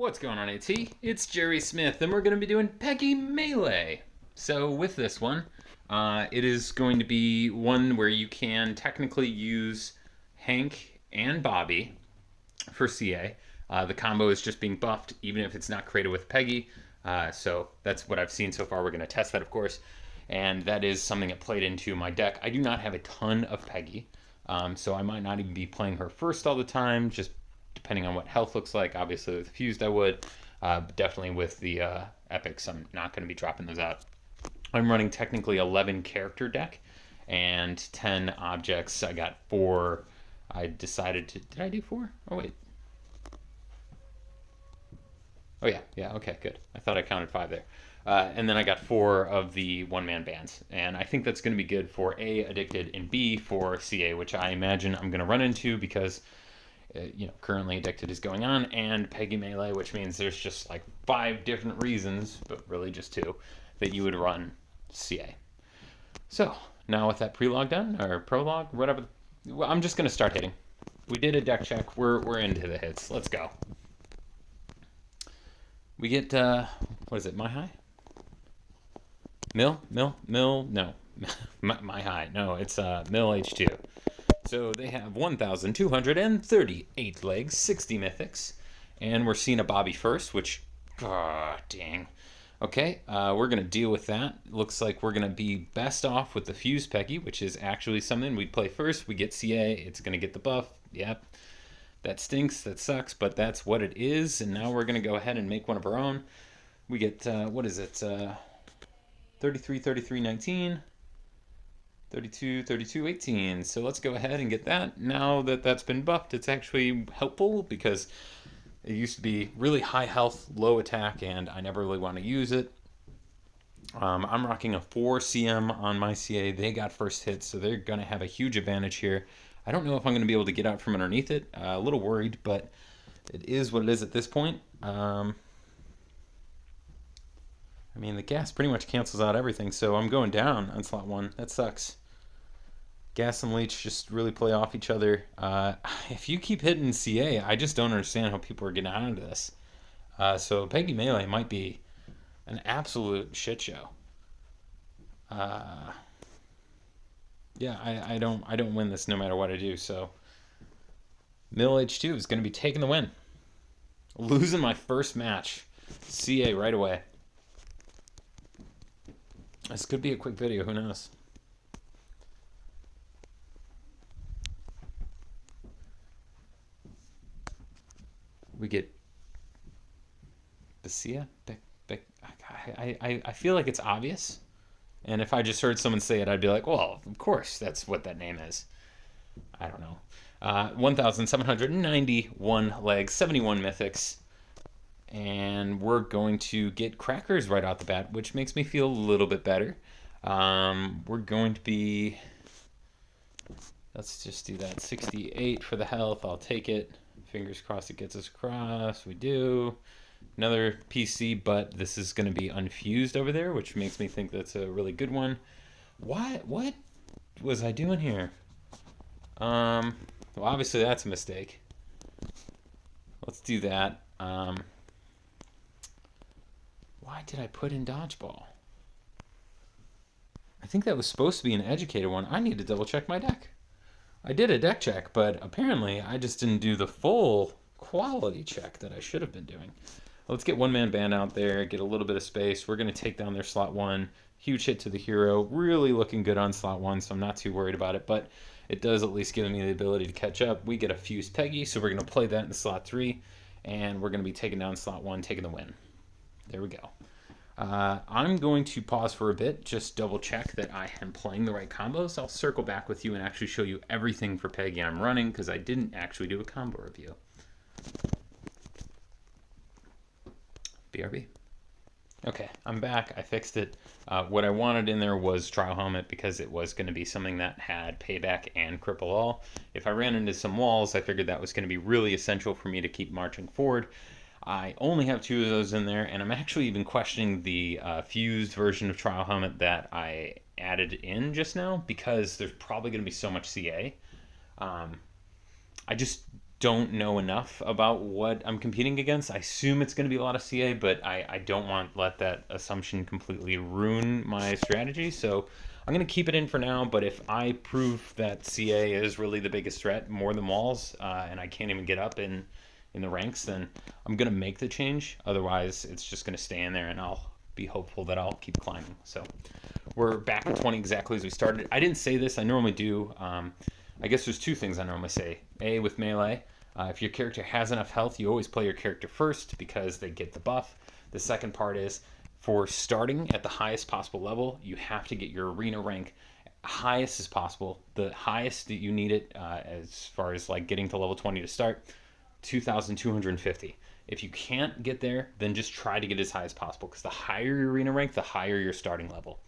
What's going on, AT? It's Jerry Smith, and we're going to be doing Peggy Melee. So with this one, it is going to be one where you can technically use Hank and Bobby for CA. The combo is just being buffed, even if it's not created with Peggy. So that's what I've seen so far. We're going to test that, of course. And that is something that played into my deck. I do not have a ton of Peggy, so I might not even be playing her first all the time, just depending on what health looks like. Obviously with Fused I would, but definitely with the Epics I'm not going to be dropping those out. I'm running technically 11 character deck and 10 objects. I got 4. I decided to, did I do 4? Oh wait. Oh yeah, okay, good. I thought I counted 5 there. And then I got 4 of the one-man bands. And I think that's going to be good for A, Addicted, and B, for CA, which I imagine I'm going to run into because currently Addicted is going on, and Peggy Melee, which means there's just like 5 different reasons, but really just 2, that you would run CA. So now with that pre-log done, or prologue, whatever, well, I'm just going to start hitting. We did a deck check. We're into the hits. Let's go. We get, what is it, My High? Mill? No. My High. No, it's Mill H2. So they have 1,238 legs, 60 mythics, and we're seeing a Bobby first, which, dang. Okay, we're going to deal with that. Looks like we're going to be best off with the Fuse Peggy, which is actually something we play first. We get CA, it's going to get the buff. Yep, that stinks, that sucks, but that's what it is. And now we're going to go ahead and make one of our own. We get, what is it, 33, 33, 19. 32, 32, 18. So let's go ahead and get that. Now that that's been buffed, it's actually helpful because it used to be really high health, low attack, and I never really want to use it. I'm rocking a 4 CM on my CA. They got first hit, so they're going to have a huge advantage here. I don't know if I'm going to be able to get out from underneath it. A little worried, but it is what it is at this point. I mean, the gas pretty much cancels out everything, so I'm going down on slot 1. That sucks. Gas and Leech just really play off each other. If you keep hitting CA, I just don't understand how people are getting out of this. So Peggy Melee might be an absolute shit show. Yeah, I don't win this no matter what I do. So Mill H2 is going to be taking the win. Losing my first match. CA right away. This could be a quick video, who knows? We get Basia? I feel like it's obvious. And if I just heard someone say it, I'd be like, well, of course, that's what that name is. I don't know. 1,791 legs, 71 mythics. And we're going to get crackers right out the bat, which makes me feel a little bit better. We're going to be... Let's just do that. 68 for the health. I'll take it. Fingers crossed it gets us across. We do. Another PC, but this is going to be unfused over there, which makes me think that's a really good one. What was I doing here? Well, obviously that's a mistake. Let's do that. Why did I put in dodgeball? I think that was supposed to be an educated one. I need to double check my deck. I did a deck check, but apparently I just didn't do the full quality check that I should have been doing. Let's get one-man band out there, get a little bit of space. We're going to take down their slot 1. Huge hit to the hero. Really looking good on slot 1, so I'm not too worried about it, but it does at least give me the ability to catch up. We get a Fused Peggy, so we're going to play that in slot 3, and we're going to be taking down slot 1, taking the win. There we go. I'm going to pause for a bit, just double check that I am playing the right combos. I'll circle back with you and actually show you everything for Peggy I'm running, because I didn't actually do a combo review. BRB. Okay, I'm back. I fixed it. What I wanted in there was Trial Helmet because it was going to be something that had Payback and Cripple All. If I ran into some walls, I figured that was going to be really essential for me to keep marching forward. I only have 2 of those in there, and I'm actually even questioning the fused version of Trial Helmet that I added in just now because there's probably going to be so much CA. I just don't know enough about what I'm competing against. I assume it's going to be a lot of CA, but I don't want to let that assumption completely ruin my strategy. So I'm going to keep it in for now, but if I prove that CA is really the biggest threat, more than walls, and I can't even get up in the ranks, then I'm going to make the change. Otherwise, it's just going to stay in there, and I'll be hopeful that I'll keep climbing. So we're back at 20 exactly as we started. I didn't say this. I normally do. I guess there's two things I normally say. A, with melee, if your character has enough health, you always play your character first because they get the buff. The second part is, for starting at the highest possible level, you have to get your arena rank highest as possible. The highest that you need it, as far as like getting to level 20 to start, 2,250. If you can't get there, then just try to get as high as possible, because the higher your arena rank, the higher your starting level.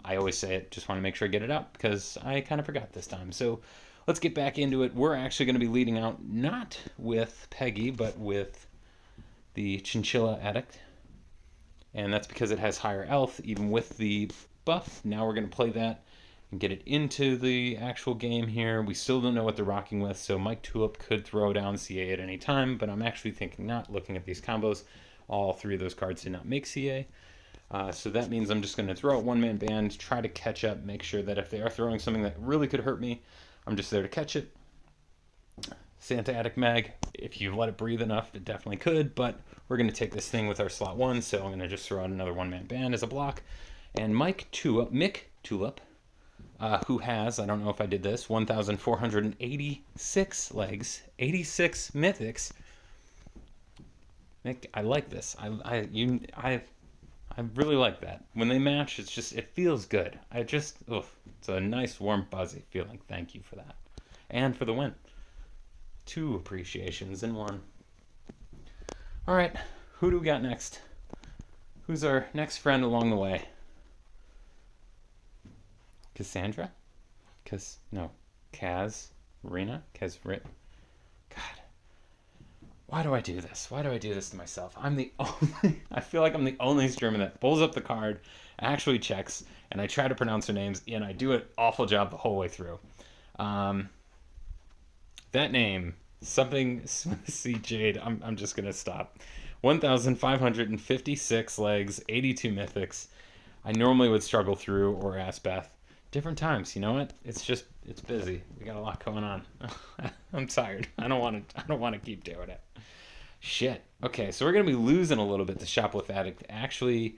I always say it, just want to make sure I get it up, because I kind of forgot this time. So let's get back into it. We're actually going to be leading out not with Peggy, but with the Chinchilla Addict. And that's because it has higher health, even with the buff. Now we're going to play that and get it into the actual game here. We still don't know what they're rocking with, so Mike Tulip could throw down CA at any time, but I'm actually thinking not, looking at these combos. All three of those cards did not make CA. So that means I'm just going to throw out one-man band, try to catch up, make sure that if they are throwing something that really could hurt me, I'm just there to catch it. Santa Attic Mag, if you let it breathe enough, it definitely could, but we're going to take this thing with our slot 1, so I'm going to just throw out another one-man band as a block. And Mick Tulip, who has, I don't know if I did this, 1,486 legs, 86 mythics. Mick, I like this. I really like that. When they match, it's just, it feels good. It's a nice, warm, buzzy feeling. Thank you for that. And for the win. 2 appreciations in 1. All right, who do we got next? Who's our next friend along the way? Cassandra? Kaz? Rena? God. Why do I do this? Why do I do this to myself? I feel like I'm the only streamer that pulls up the card, actually checks, and I try to pronounce their names, and I do an awful job the whole way through. That name, something C Jade, I'm just going to stop. 1,556 legs, 82 mythics. I normally would struggle through or ask Beth. Different times, you know what? It's busy. We got a lot going on. I'm tired. I don't want to keep doing it. Shit. Okay, so we're going to be losing a little bit to Shoplift Addict, actually,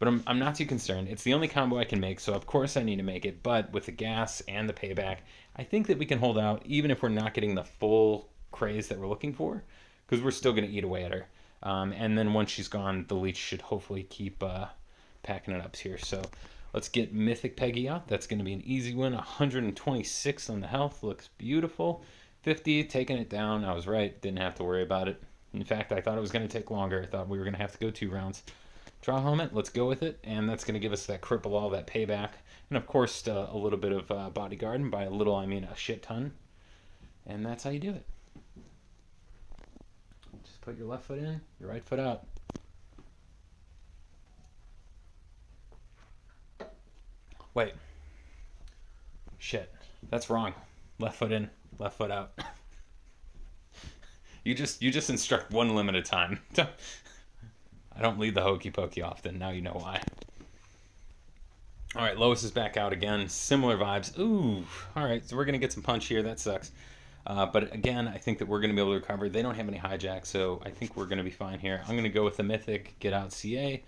but I'm not too concerned. It's the only combo I can make, so of course I need to make it, but with the gas and the payback, I think that we can hold out, even if we're not getting the full craze that we're looking for, because we're still going to eat away at her. And then once she's gone, the leech should hopefully keep packing it up here. So let's get Mythic Peggy out. That's going to be an easy win. 126 on the health. Looks beautiful. 50, taking it down. I was right. Didn't have to worry about it. In fact, I thought it was going to take longer. I thought we were going to have to go 2 rounds. Draw helmet. Let's go with it. And that's going to give us that cripple all, that payback. And of course, a little bit of bodyguard. And by a little, I mean a shit ton. And that's how you do it. Just put your left foot in, your right foot out. Wait. Shit. That's wrong. Left foot in, left foot out. You just instruct one limb at a time. I don't lead the hokey pokey often. Now you know why. All right, Lois is back out again. Similar vibes. Ooh. All right, so we're going to get some punch here. That sucks. But again, I think that we're going to be able to recover. They don't have any hijack, so I think we're going to be fine here. I'm going to go with the Mythic, get out CA,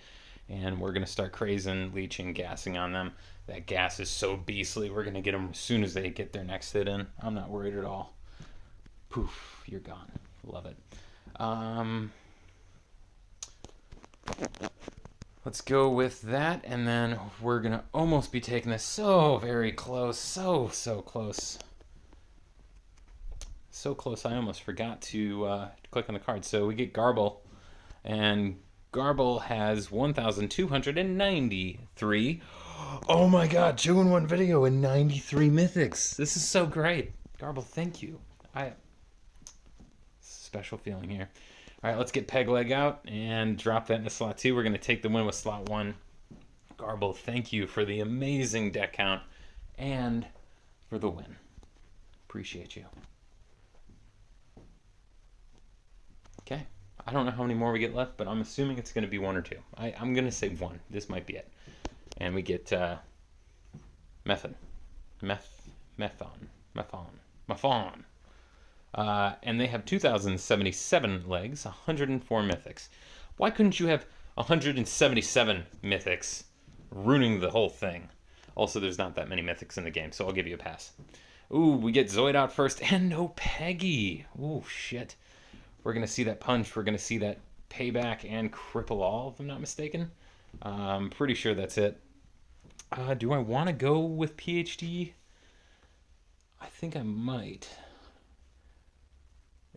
and we're going to start crazing, leeching, gassing on them. That gas is so beastly. We're going to get them as soon as they get their next hit in. I'm not worried at all. Poof, you're gone. Love it. Let's go with that, and then we're going to almost be taking this so very close. So close. So close, I almost forgot to click on the card. So we get Garble, and Garble has 1,293. Oh my god, 2-in-1 video and 93 mythics. This is so great. Garble, thank you. Special feeling here. All right, let's get Peg Leg out and drop that into slot 2. We're going to take the win with slot 1. Garble, thank you for the amazing deck count and for the win. Appreciate you. Okay. I don't know how many more we get left, but I'm assuming it's going to be one or two. I'm going to say one. This might be it. And we get method. Methon. And they have 2,077 legs, 104 mythics. Why couldn't you have 177 mythics, ruining the whole thing? Also, there's not that many mythics in the game, so I'll give you a pass. Ooh, we get Zoid out first, and no Peggy. Ooh, shit. We're going to see that punch. We're going to see that payback and cripple all, if I'm not mistaken. I'm pretty sure that's it. Do I want to go with PhD? I think I might.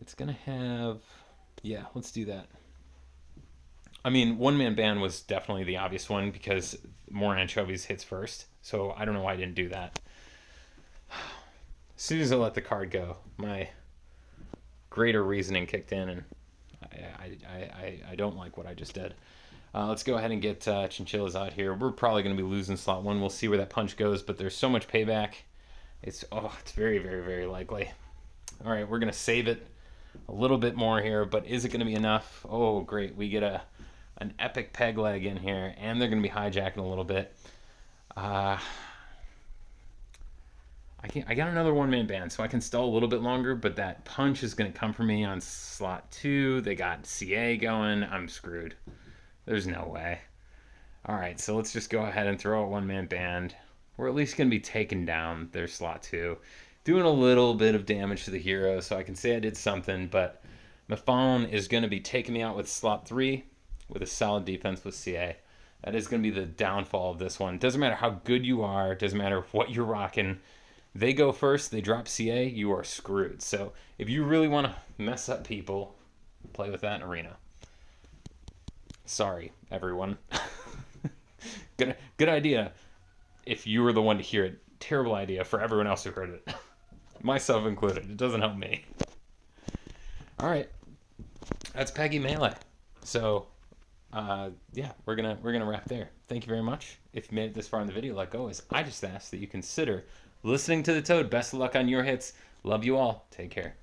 It's going to have... Yeah, let's do that. I mean, one-man ban was definitely the obvious one because more anchovies hits first. So I don't know why I didn't do that. As soon as I let the card go, my greater reasoning kicked in, and I don't like what I just did. Let's go ahead and get Chinchillas out here. We're probably going to be losing slot 1. We'll see where that punch goes, but there's so much payback. It's very, very, very likely. All right, we're going to save it a little bit more here, but is it going to be enough? Oh, great. We get an epic peg leg in here, and they're going to be hijacking a little bit. I got another one-man ban, so I can stall a little bit longer, but that punch is going to come for me on slot 2. They got CA going. I'm screwed. There's no way. All right, so let's just go ahead and throw a one-man ban. We're at least going to be taking down their slot 2. Doing a little bit of damage to the hero, so I can say I did something, but Mafon is going to be taking me out with slot 3 with a solid defense with CA. That is going to be the downfall of this one. Doesn't matter how good you are. Doesn't matter what you're rocking. They go first, they drop CA, you are screwed. So if you really want to mess up people, play with that in Arena. Sorry, everyone. Good idea if you were the one to hear it. Terrible idea for everyone else who heard it. Myself included. It doesn't help me. All right. That's Peggy Melee. So, yeah, we're gonna wrap there. Thank you very much. If you made it this far in the video, like always, I just ask that you consider listening to the Toad. Best of luck on your hits. Love you all. Take care.